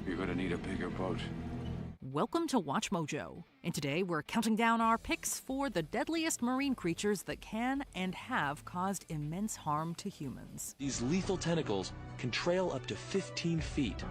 You're gonna need a bigger boat. Welcome to Watch Mojo, and today we're counting down our picks for the deadliest marine creatures that can and have caused immense harm to humans. These lethal tentacles can trail up to 15 feet.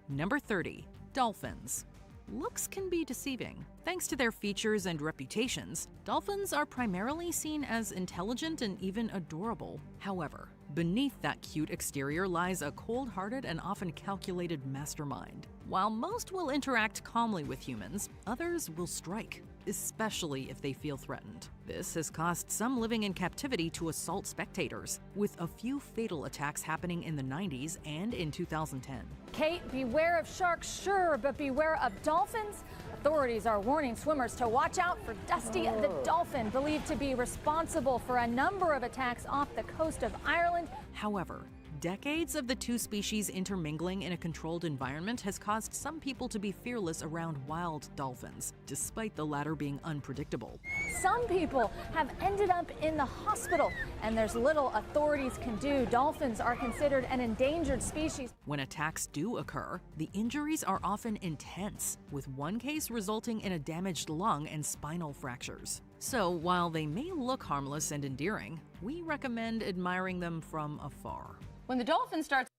Number 30, dolphins. Looks can be deceiving. Thanks to their features and reputations, dolphins are primarily seen as intelligent and even adorable. However, beneath that cute exterior lies a cold-hearted and often calculated mastermind. While most will interact calmly with humans, others will strike, especially if they feel threatened. This has caused some living in captivity to assault spectators, with a few fatal attacks happening in the 90s and in 2010. Kate, beware of sharks, sure, but beware of dolphins. Authorities are warning swimmers to watch out for Dusty the dolphin, believed to be responsible for a number of attacks off the coast of Ireland. However, decades of the two species intermingling in a controlled environment has caused some people to be fearless around wild dolphins, despite the latter being unpredictable. Some people have ended up in the hospital, and there's little authorities can do. Dolphins are considered an endangered species. When attacks do occur, the injuries are often intense, with one case resulting in a damaged lung and spinal fractures. So while they may look harmless and endearing, we recommend admiring them from afar. When the dolphin starts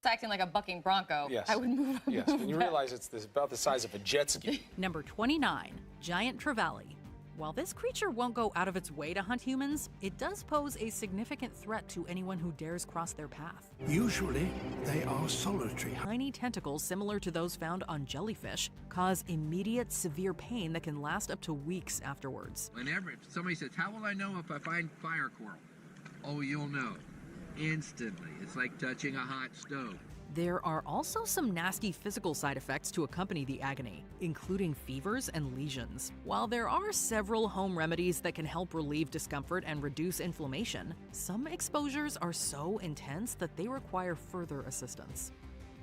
acting like a bucking bronco, Yes. I would move up. Yes, when you realize it's about the size of a jet ski. Number 29, giant trevally. While this creature won't go out of its way to hunt humans, it does pose a significant threat to anyone who dares cross their path. Usually, they are solitary. Tiny tentacles similar to those found on jellyfish cause immediate severe pain that can last up to weeks afterwards. Whenever somebody says, "How will I know if I find fire coral?" Oh, you'll know instantly. It's like touching a hot stove. There are also some nasty physical side effects to accompany the agony, including fevers and lesions. While there are several home remedies that can help relieve discomfort and reduce inflammation, some exposures are so intense that they require further assistance.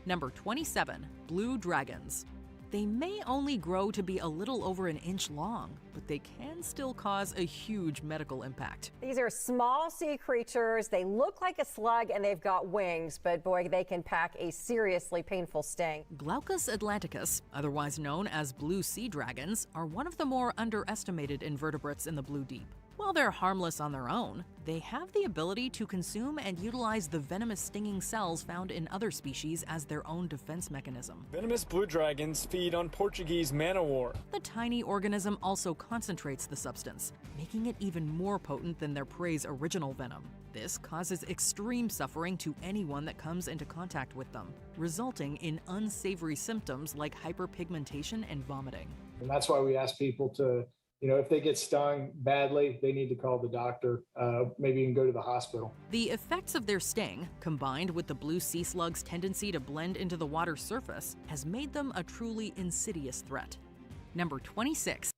Number 27, blue dragons. They may only grow to be a little over an inch long, but they can still cause a huge medical impact. These are small sea creatures. They look like a slug and they've got wings, but boy, they can pack a seriously painful sting. Glaucus atlanticus, otherwise known as blue sea dragons, are one of the more underestimated invertebrates in the blue deep. While they're harmless on their own, they have the ability to consume and utilize the venomous stinging cells found in other species as their own defense mechanism. Venomous blue dragons feed on Portuguese man-o'-war. The tiny organism also concentrates the substance, making it even more potent than their prey's original venom. This causes extreme suffering to anyone that comes into contact with them, resulting in unsavory symptoms like hyperpigmentation and vomiting. And that's why we ask people to, if they get stung badly, they need to call the doctor, maybe even go to the hospital. The effects of their sting, combined with the blue sea slug's tendency to blend into the water's surface, has made them a truly insidious threat. Number 26.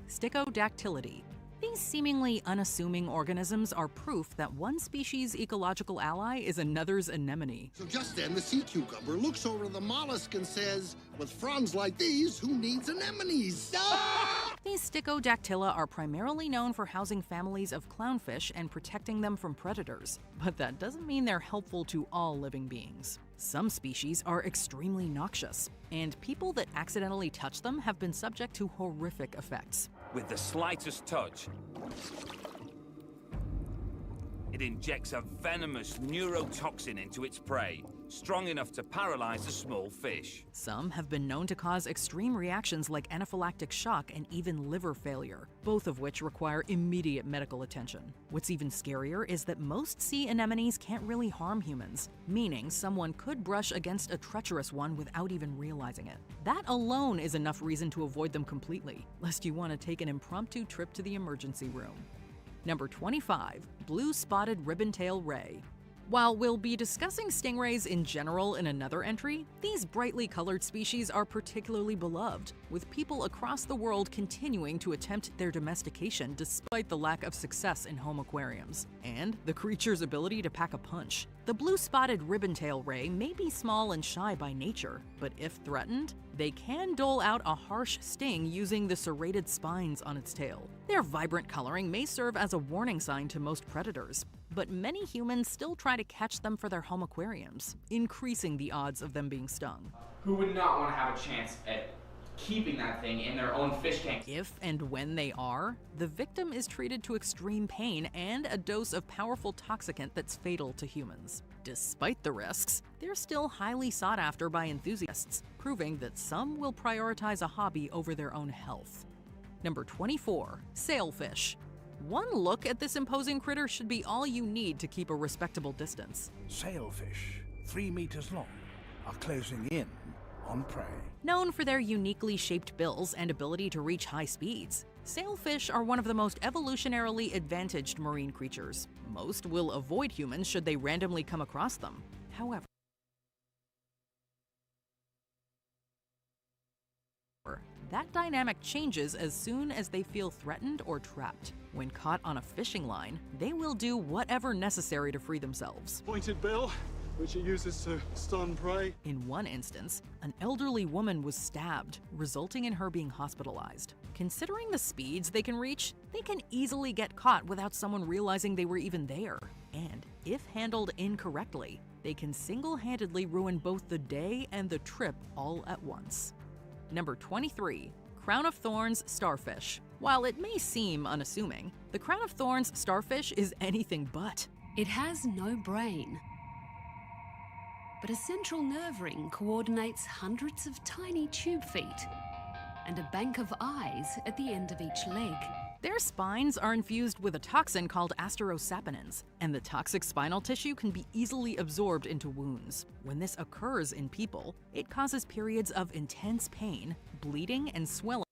Sticodactylidae. These seemingly unassuming organisms are proof that one species' ecological ally is another's anemone. So just then, the sea cucumber looks over the mollusk and says, "With fronds like these, who needs anemones?" These Sticodactyla are primarily known for housing families of clownfish and protecting them from predators, but that doesn't mean they're helpful to all living beings. Some species are extremely noxious, and people that accidentally touch them have been subject to horrific effects. With the slightest touch, It injects a venomous neurotoxin into its prey, strong enough to paralyze a small fish. Some have been known to cause extreme reactions like anaphylactic shock and even liver failure, both of which require immediate medical attention. What's even scarier is that most sea anemones can't really harm humans, meaning someone could brush against a treacherous one without even realizing it. That alone is enough reason to avoid them completely, lest you want to take an impromptu trip to the emergency room. Number 25, blue spotted ribbon-tail ray. While we'll be discussing stingrays in general in another entry, these brightly colored species are particularly beloved, with people across the world continuing to attempt their domestication despite the lack of success in home aquariums, and the creature's ability to pack a punch. The blue-spotted ribbon-tail ray may be small and shy by nature, but if threatened, they can dole out a harsh sting using the serrated spines on its tail. Their vibrant coloring may serve as a warning sign to most predators, but many humans still try to catch them for their home aquariums, increasing the odds of them being stung. Who would not want to have a chance at keeping that thing in their own fish tank? If and when they are, the victim is treated to extreme pain and a dose of powerful toxicant that's fatal to humans. Despite the risks, they're still highly sought after by enthusiasts, proving that some will prioritize a hobby over their own health. Number 24, sailfish. One look at this imposing critter should be all you need to keep a respectable distance. Sailfish, 3 meters long, are closing in on prey. Known for their uniquely shaped bills and ability to reach high speeds, sailfish are one of the most evolutionarily advantaged marine creatures. Most will avoid humans should they randomly come across them. However, that dynamic changes as soon as they feel threatened or trapped. When caught on a fishing line, they will do whatever necessary to free themselves. Pointed bill, which it uses to stun prey. In one instance, an elderly woman was stabbed, resulting in her being hospitalized. Considering the speeds they can reach, they can easily get caught without someone realizing they were even there. And if handled incorrectly, they can single-handedly ruin both the day and the trip all at once. Number 23, crown of thorns starfish. While it may seem unassuming, the crown of thorns starfish is anything but. It has no brain, but a central nerve ring coordinates hundreds of tiny tube feet and a bank of eyes at the end of each leg. Their spines are infused with a toxin called asterosaponins, and the toxic spinal tissue can be easily absorbed into wounds. When this occurs in people, it causes periods of intense pain, bleeding, and swelling.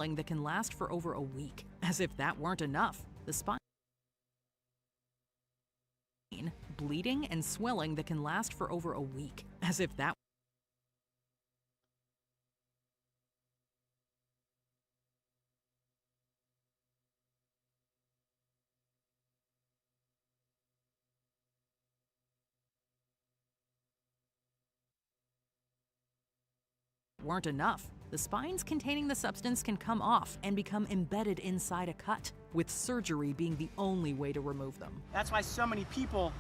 That can last for over a week. As if that weren't enough, the spine, bleeding and swelling that can last for over a week. As if that weren't enough. The spines containing the substance can come off and become embedded inside a cut, with surgery being the only way to remove them. That's why so many people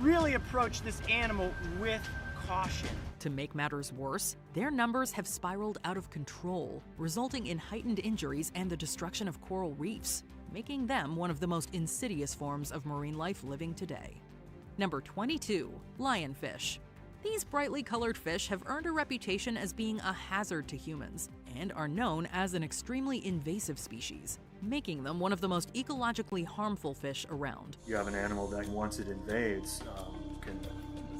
really approach this animal with caution. To make matters worse, their numbers have spiraled out of control, resulting in heightened injuries and the destruction of coral reefs, making them one of the most insidious forms of marine life living today. Number 22, lionfish. These brightly colored fish have earned a reputation as being a hazard to humans and are known as an extremely invasive species, making them one of the most ecologically harmful fish around. You have an animal that once it invades can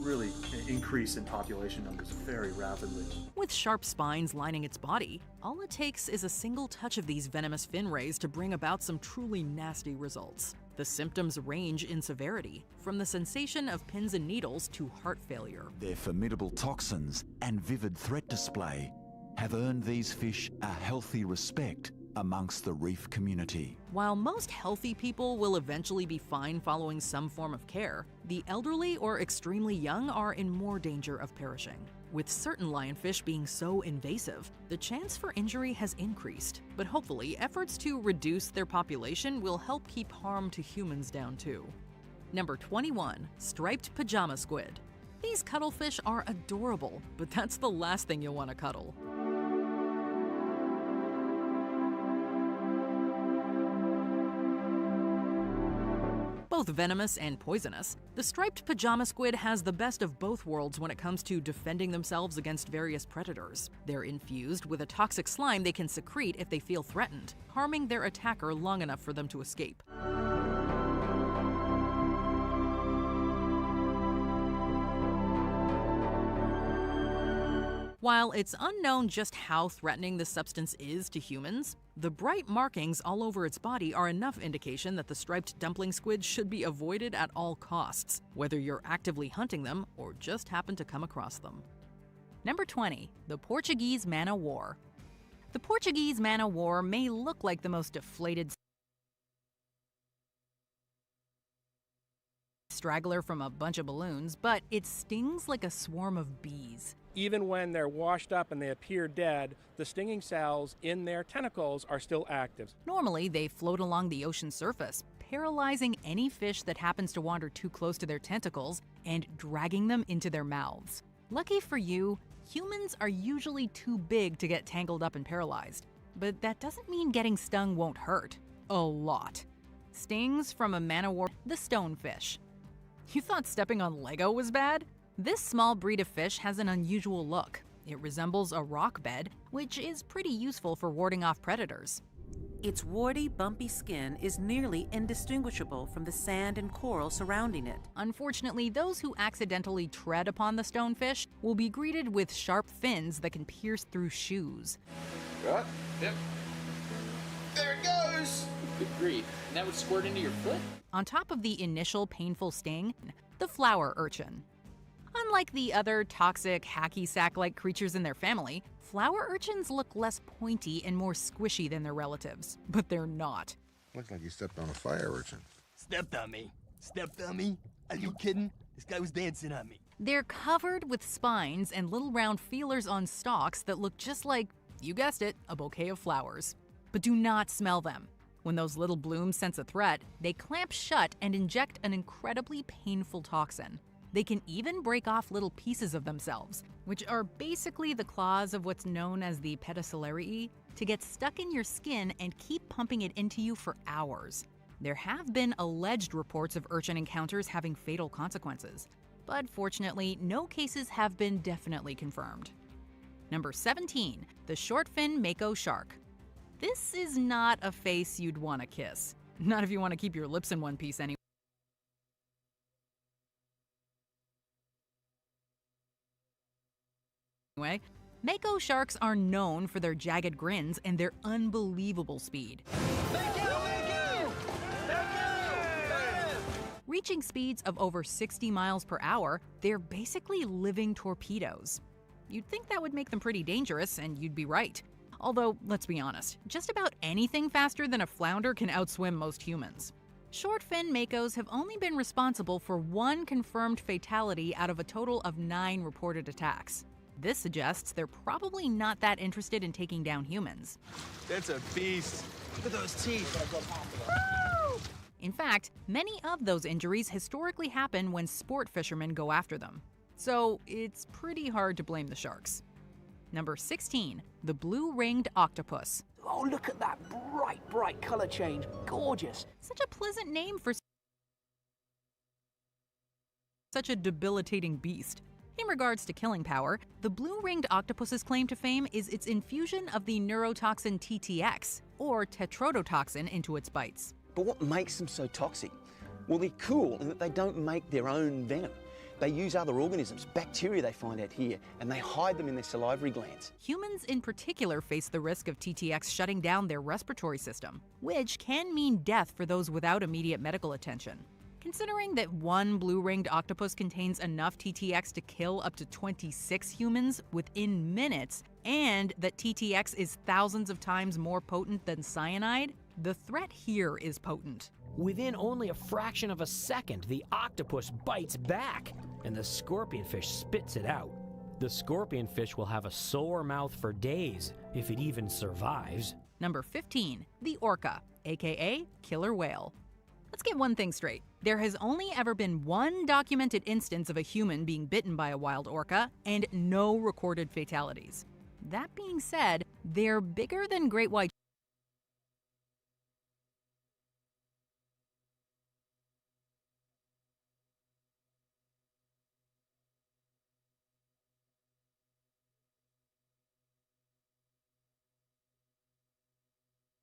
really increase in population numbers very rapidly. With sharp spines lining its body, all it takes is a single touch of these venomous fin rays to bring about some truly nasty results. The symptoms range in severity, from the sensation of pins and needles to heart failure. Their formidable toxins and vivid threat display have earned these fish a healthy respect amongst the reef community. While most healthy people will eventually be fine following some form of care, the elderly or extremely young are in more danger of perishing. With certain lionfish being so invasive, the chance for injury has increased, but hopefully efforts to reduce their population will help keep harm to humans down too. Number 21, striped pajama squid. These cuttlefish are adorable, but that's the last thing you'll want to cuddle. Both venomous and poisonous, the striped pajama squid has the best of both worlds when it comes to defending themselves against various predators. They're infused with a toxic slime they can secrete if they feel threatened, harming their attacker long enough for them to escape. While it's unknown just how threatening the substance is to humans, the bright markings all over its body are enough indication that the striped dumpling squid should be avoided at all costs, whether you're actively hunting them or just happen to come across them. Number 20, the Portuguese man-o'-war. The Portuguese man-o'-war may look like the most deflated straggler from a bunch of balloons, but it stings like a swarm of bees. Even when they're washed up and they appear dead, the stinging cells in their tentacles are still active. Normally, they float along the ocean surface, paralyzing any fish that happens to wander too close to their tentacles and dragging them into their mouths. Lucky for you, humans are usually too big to get tangled up and paralyzed. But that doesn't mean getting stung won't hurt. A lot. Stings from a man-o'-war, the stonefish. You thought stepping on Lego was bad? This small breed of fish has an unusual look. It resembles a rock bed, which is pretty useful for warding off predators. Its warty, bumpy skin is nearly indistinguishable from the sand and coral surrounding it. Unfortunately, those who accidentally tread upon the stonefish will be greeted with sharp fins that can pierce through shoes. What? Yep. There it goes! Good grief. And that would squirt into your foot? On top of the initial painful sting, the flower urchin. Unlike the other toxic, hacky sack-like creatures in their family, flower urchins look less pointy and more squishy than their relatives. But they're not. Looks like you stepped on a fire urchin. Stepped on me? Stepped on me? Are you kidding? This guy was dancing on me. They're covered with spines and little round feelers on stalks that look just like, you guessed it, a bouquet of flowers. But do not smell them. When those little blooms sense a threat, they clamp shut and inject an incredibly painful toxin. They can even break off little pieces of themselves, which are basically the claws of what's known as the pedicellariae, to get stuck in your skin and keep pumping it into you for hours. There have been alleged reports of urchin encounters having fatal consequences, but fortunately, no cases have been definitely confirmed. Number 17, the short-fin mako shark. This is not a face you'd want to kiss. Not if you want to keep your lips in one piece anyway. Mako sharks are known for their jagged grins and their unbelievable speed. Reaching speeds of over 60 miles per hour, they're basically living torpedoes. You'd think that would make them pretty dangerous, and you'd be right. Although, let's be honest, just about anything faster than a flounder can outswim most humans. Short-fin makos have only been responsible for one confirmed fatality out of a total of 9 reported attacks. This suggests they're probably not that interested in taking down humans. That's a beast. Look at those teeth. Woo! In fact, many of those injuries historically happen when sport fishermen go after them. So it's pretty hard to blame the sharks. Number 16, the blue-ringed octopus. Oh, look at that bright color change. Gorgeous. Such a pleasant name for such a debilitating beast. In regards to killing power, the blue-ringed octopus's claim to fame is its infusion of the neurotoxin TTX, or tetrodotoxin, into its bites. But what makes them so toxic? Well, they're cool in that they don't make their own venom. They use other organisms, bacteria they find out here, and they hide them in their salivary glands. Humans in particular face the risk of TTX shutting down their respiratory system, which can mean death for those without immediate medical attention. Considering that one blue-ringed octopus contains enough TTX to kill up to 26 humans within minutes, and that TTX is thousands of times more potent than cyanide, the threat here is potent. Within only a fraction of a second, the octopus bites back, and the scorpionfish spits it out. The scorpionfish will have a sore mouth for days, if it even survives. Number 15, the orca, aka killer whale. Let's get one thing straight. There has only ever been one documented instance of a human being bitten by a wild orca, and no recorded fatalities. That being said, they're bigger than great white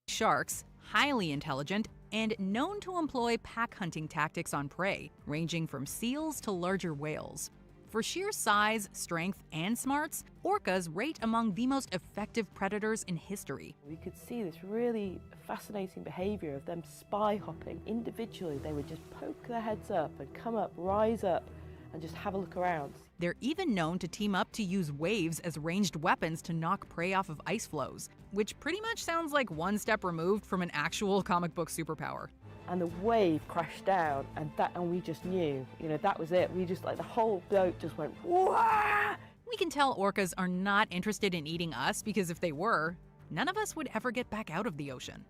sharks, highly intelligent, and known to employ pack hunting tactics on prey, ranging from seals to larger whales. For sheer size, strength, and smarts, orcas rate among the most effective predators in history. We could see this really fascinating behavior of them spy hopping. Individually, they would just poke their heads up and come up, rise up, and just have a look around. They're even known to team up to use waves as ranged weapons to knock prey off of ice floes, which pretty much sounds like one step removed from an actual comic book superpower. And the wave crashed down, and we just knew, that was it. We just, the whole boat just went, wah! We can tell orcas are not interested in eating us because if they were, none of us would ever get back out of the ocean.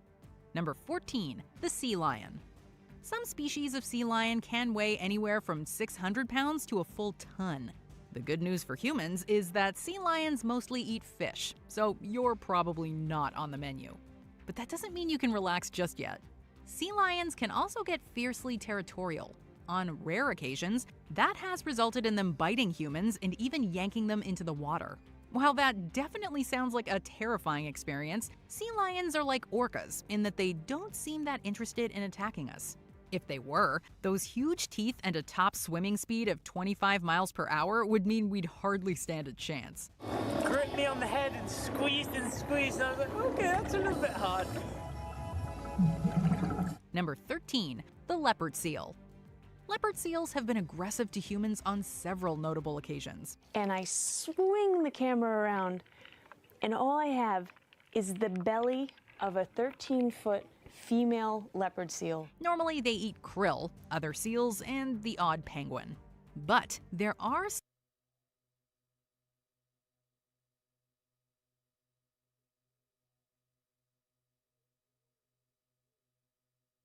Number 14, the sea lion. Some species of sea lion can weigh anywhere from 600 pounds to a full ton. The good news for humans is that sea lions mostly eat fish, so you're probably not on the menu. But that doesn't mean you can relax just yet. Sea lions can also get fiercely territorial. On rare occasions, that has resulted in them biting humans and even yanking them into the water. While that definitely sounds like a terrifying experience, sea lions are like orcas in that they don't seem that interested in attacking us. If they were, those huge teeth and a top swimming speed of 25 miles per hour would mean we'd hardly stand a chance. Gripped me on the head and squeezed and squeezed, and I was like, okay, that's a little bit hard. Number 13, the leopard seal. Leopard seals have been aggressive to humans on several notable occasions. And I swing the camera around, and all I have is the belly of a 13-foot female leopard seal. Normally they eat krill, other seals, and the odd penguin. But there are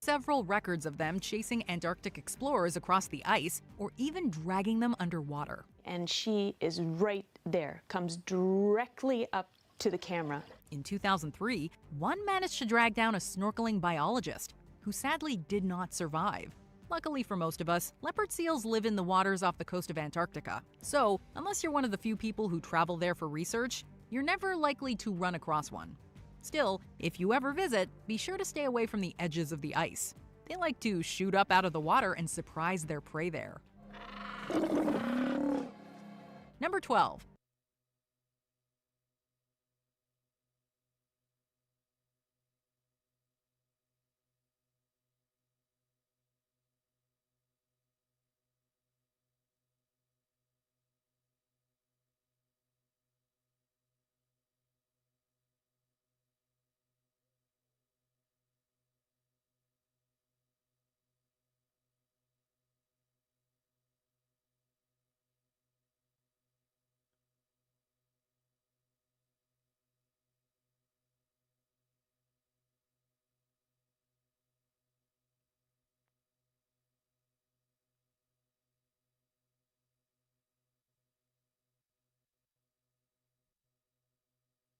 several records of them chasing Antarctic explorers across the ice or even dragging them underwater. And she is right there, comes directly up to the camera. In 2003, one managed to drag down a snorkeling biologist who sadly did not survive. Luckily for most of us, leopard seals live in the waters off the coast of Antarctica. So, unless you're one of the few people who travel there for research, you're never likely to run across one. Still, if you ever visit, be sure to stay away from the edges of the ice. They like to shoot up out of the water and surprise their prey there. Number 12,